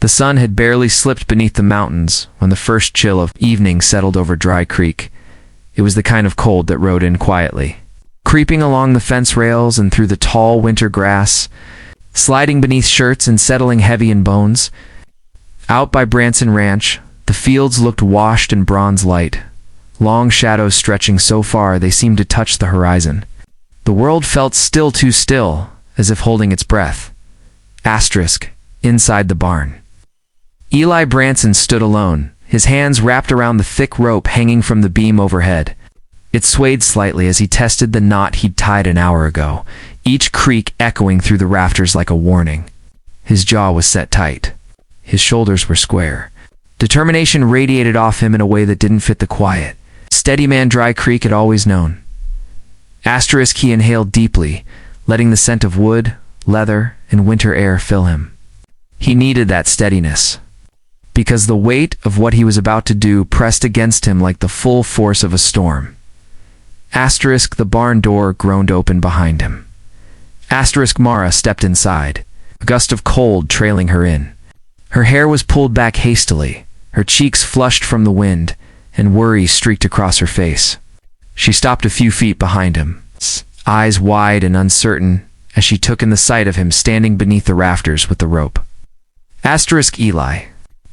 The sun had barely slipped beneath the mountains when the first chill of evening settled over Dry Creek. It was the kind of cold that rode in quietly, creeping along the fence rails and through the tall winter grass, sliding beneath shirts and settling heavy in bones. Out by Branson Ranch, the fields looked washed in bronze light, long shadows stretching so far they seemed to touch the horizon. The world felt still too still, as if holding its breath. Inside the barn. Eli Branson stood alone, his hands wrapped around the thick rope hanging from the beam overhead. It swayed slightly as he tested the knot he'd tied an hour ago, each creak echoing through the rafters like a warning. His jaw was set tight. His shoulders were square. Determination radiated off him in a way that didn't fit the quiet, steady man Dry Creek had always known. He inhaled deeply, letting the scent of wood, leather, and winter air fill him. He needed that steadiness, because the weight of what he was about to do pressed against him like the full force of a storm. The barn door groaned open behind him. Mara stepped inside, a gust of cold trailing her in. Her hair was pulled back hastily, her cheeks flushed from the wind, and worry streaked across her face. She stopped a few feet behind him, eyes wide and uncertain, as she took in the sight of him standing beneath the rafters with the rope. Eli.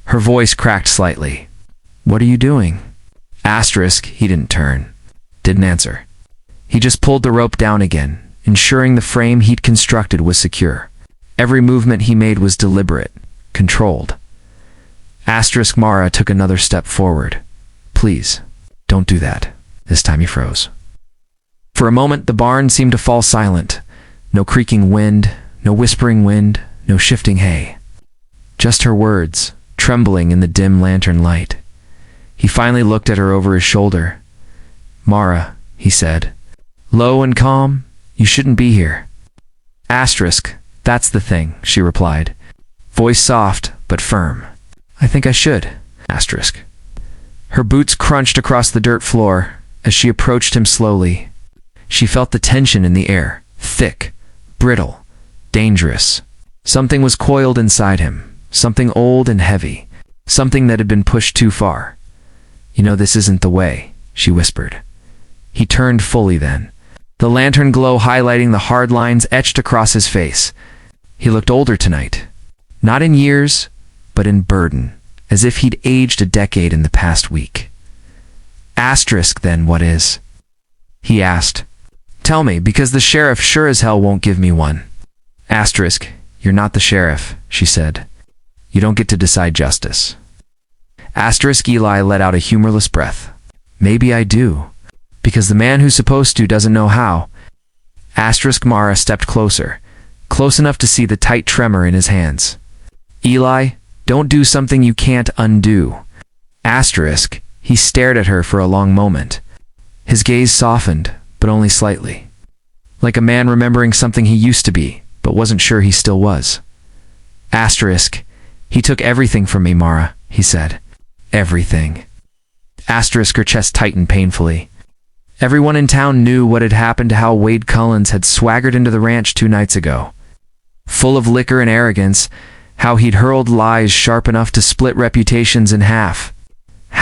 Her voice cracked slightly. "What are you doing?" He didn't turn. Didn't answer. He just pulled the rope down again, ensuring the frame he'd constructed was secure. Every movement he made was deliberate, controlled. Mara took another step forward. "Please, don't do that." This time he froze. For a moment, the barn seemed to fall silent. No creaking wind, no whispering wind, no shifting hay. Just her words, trembling in the dim lantern light. He finally looked at her over his shoulder. "Mara," he said, low and calm, "you shouldn't be here." That's the thing," she replied, voice soft but firm. "I think I should." Her boots crunched across the dirt floor as she approached him slowly. She felt the tension in the air, thick, brittle, dangerous. Something was coiled inside him, something old and heavy, something that had been pushed too far. "You know this isn't the way," she whispered. He turned fully then, the lantern glow highlighting the hard lines etched across his face. He looked older tonight, not in years, but in burden, as if he'd aged a decade in the past week. Then what is?" he asked. "Tell me, because the sheriff sure as hell won't give me one." "You're not the sheriff," she said. "You don't get to decide justice." Eli let out a humorless breath. "Maybe I do, because the man who's supposed to doesn't know how." Mara stepped closer, close enough to see the tight tremor in his hands. "Eli, don't do something you can't undo." He stared at her for a long moment. His gaze softened, but only slightly. Like a man remembering something he used to be, but wasn't sure he still was. "He took everything from me, Mara," he said. "Everything." Her chest tightened painfully. Everyone in town knew what had happened to how Wade Cullens had swaggered into the ranch 2 nights ago. Full of liquor and arrogance, how he'd hurled lies sharp enough to split reputations in half.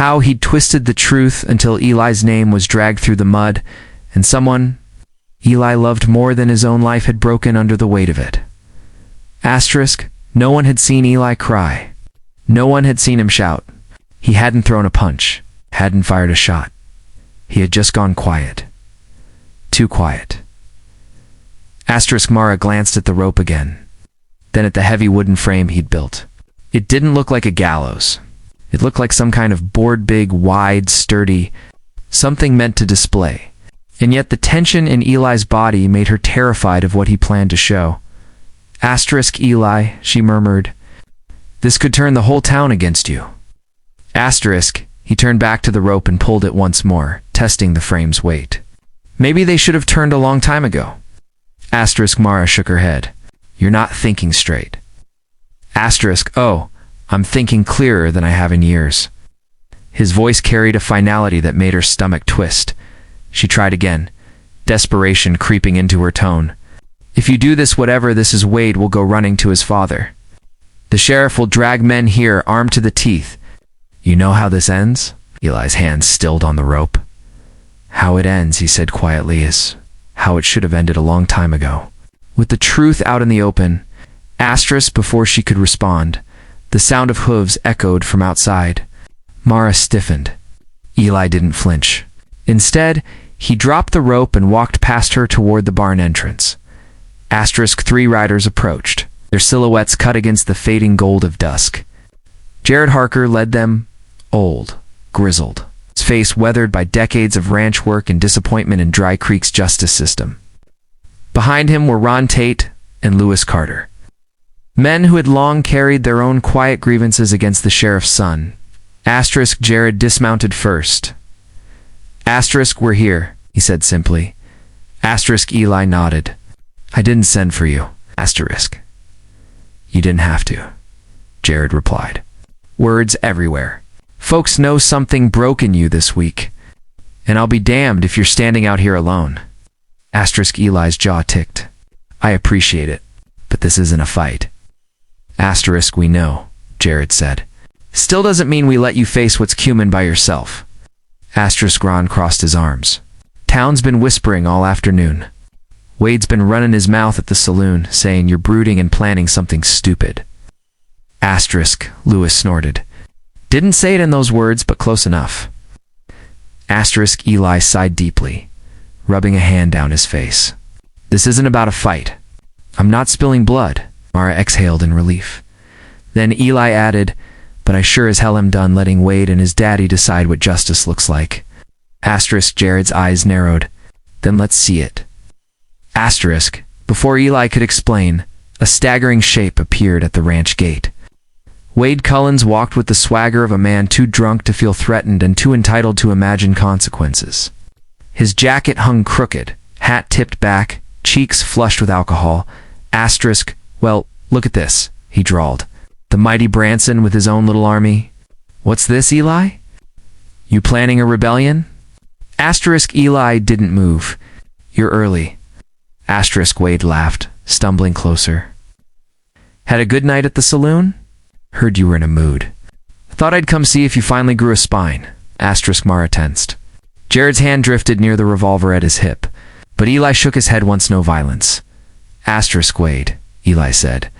How he'd twisted the truth until Eli's name was dragged through the mud, and someone Eli loved more than his own life had broken under the weight of it. No one had seen Eli cry. No one had seen him shout. He hadn't thrown a punch, hadn't fired a shot. He had just gone quiet. Too quiet. Mara glanced at the rope again, then at the heavy wooden frame he'd built. It didn't look like a gallows. It looked like some kind of board-big, wide, sturdy, something meant to display. And yet the tension in Eli's body made her terrified of what he planned to show. "Eli," she murmured, "this could turn the whole town against you." He turned back to the rope and pulled it once more, testing the frame's weight. "Maybe they should have turned a long time ago." Mara shook her head. "You're not thinking straight." "Oh, I'm thinking clearer than I have in years." His voice carried a finality that made her stomach twist. She tried again, desperation creeping into her tone. "If you do this, whatever this is, Wade will go running to his father." The sheriff will drag men here armed to the teeth. You know how this ends? Eli's hands stilled on the rope. How it ends, he said quietly, is how it should have ended a long time ago. With the truth out in the open, before she could respond, the sound of hooves echoed from outside. Mara stiffened. Eli didn't flinch. Instead, he dropped the rope and walked past her toward the barn entrance. 3 riders approached, their silhouettes cut against the fading gold of dusk. Jared Harker led them, old, grizzled, his face weathered by decades of ranch work and disappointment in Dry Creek's justice system. Behind him were Ron Tate and Lewis Carter, men who had long carried their own quiet grievances against the sheriff's son. Jared dismounted first. We're here, he said simply. Eli nodded. I didn't send for you. You didn't have to, Jared replied. Words everywhere. Folks know something broke in you this week, and I'll be damned if you're standing out here alone. Eli's jaw ticked. I appreciate it, but this isn't a fight. We know, Jared said. Still doesn't mean we let you face what's cumin by yourself. Ron crossed his arms. Town's been whispering all afternoon. Wade's been running his mouth at the saloon, saying you're brooding and planning something stupid. Lewis snorted. Didn't say it in those words, but close enough. Eli sighed deeply, rubbing a hand down his face. This isn't about a fight. I'm not spilling blood. Mara exhaled in relief. Then Eli added, but I sure as hell am done letting Wade and his daddy decide what justice looks like. Jared's eyes narrowed. Then let's see it. Before Eli could explain, a staggering shape appeared at the ranch gate. Wade Cullens walked with the swagger of a man too drunk to feel threatened and too entitled to imagine consequences. His jacket hung crooked, hat tipped back, cheeks flushed with alcohol. Well, look at this, he drawled. The mighty Branson with his own little army. What's this, Eli? You planning a rebellion? Eli didn't move. You're early. Wade laughed, stumbling closer. Had a good night at the saloon? Heard you were in a mood. Thought I'd come see if you finally grew a spine. Mara tensed. Jared's hand drifted near the revolver at his hip, but Eli shook his head once no violence. Wade, Eli said.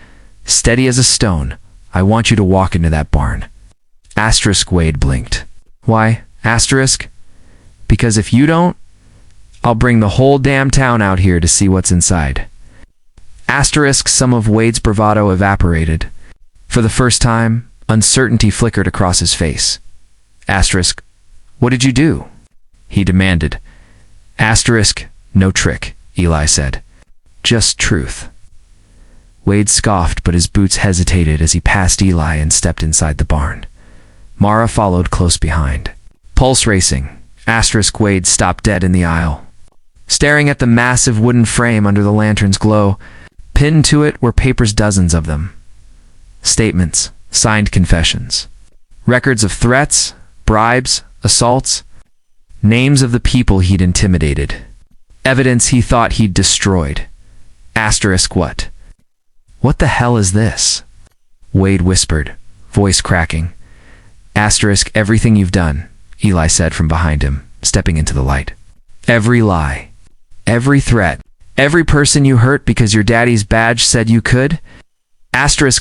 Steady as a stone. I want you to walk into that barn. Wade blinked. Why? Because if you don't, I'll bring the whole damn town out here to see what's inside. Some of Wade's bravado evaporated. For the first time, uncertainty flickered across his face. What did you do? He demanded. No trick, Eli said. Just truth. Wade scoffed, but his boots hesitated as he passed Eli and stepped inside the barn. Mara followed close behind. Pulse racing, Wade stopped dead in the aisle. Staring at the massive wooden frame under the lantern's glow, pinned to it were papers, dozens of them. Statements, signed confessions. Records of threats, bribes, assaults. Names of the people he'd intimidated. Evidence he thought he'd destroyed. What? What the hell is this? Wade whispered, voice cracking. Everything you've done, Eli said from behind him, stepping into the light. Every lie. Every threat. Every person you hurt because your daddy's badge said you could.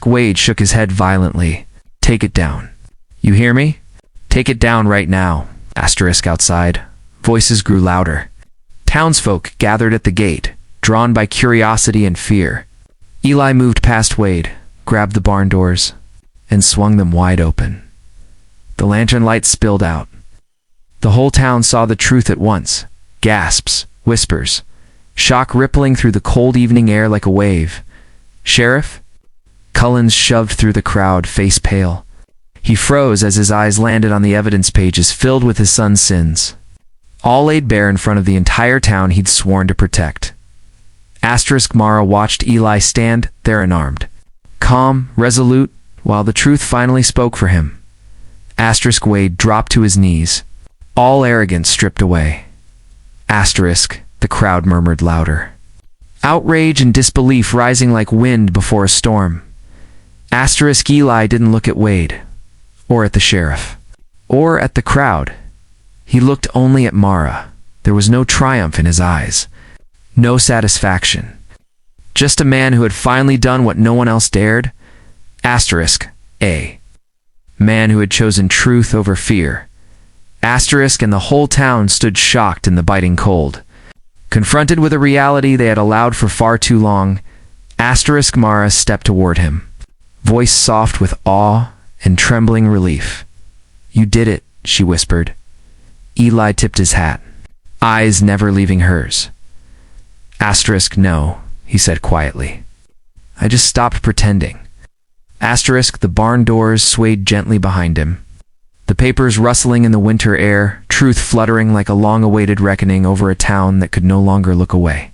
Wade shook his head violently. Take it down. You hear me? Take it down right now. Outside. Voices grew louder. Townsfolk gathered at the gate, drawn by curiosity and fear. Eli moved past Wade, grabbed the barn doors, and swung them wide open. The lantern light spilled out. The whole town saw the truth at once. Gasps, whispers, shock rippling through the cold evening air like a wave. Sheriff? Cullens shoved through the crowd, face pale. He froze as his eyes landed on the evidence pages filled with his son's sins, all laid bare in front of the entire town he'd sworn to protect. Mara watched Eli stand there unarmed, calm, resolute, while the truth finally spoke for him. Wade dropped to his knees, all arrogance stripped away. The crowd murmured louder. Outrage and disbelief rising like wind before a storm. Asterisk Eli didn't look at Wade, or at the sheriff, or at the crowd. He looked only at Mara. There was no triumph in his eyes, no satisfaction. Just a man who had finally done what no one else dared. Asterisk A. Man who had chosen truth over fear. Asterisk and the whole town stood shocked in the biting cold. Confronted with a reality they had allowed for far too long, Asterisk Mara stepped toward him, voice soft with awe and trembling relief. "You did it," she whispered. Eli tipped his hat, eyes never leaving hers. Asterisk no, he said quietly. "I just stopped pretending." Asterisk the barn doors swayed gently behind him, the papers rustling in the winter air, truth fluttering like a long-awaited reckoning over a town that could no longer look away.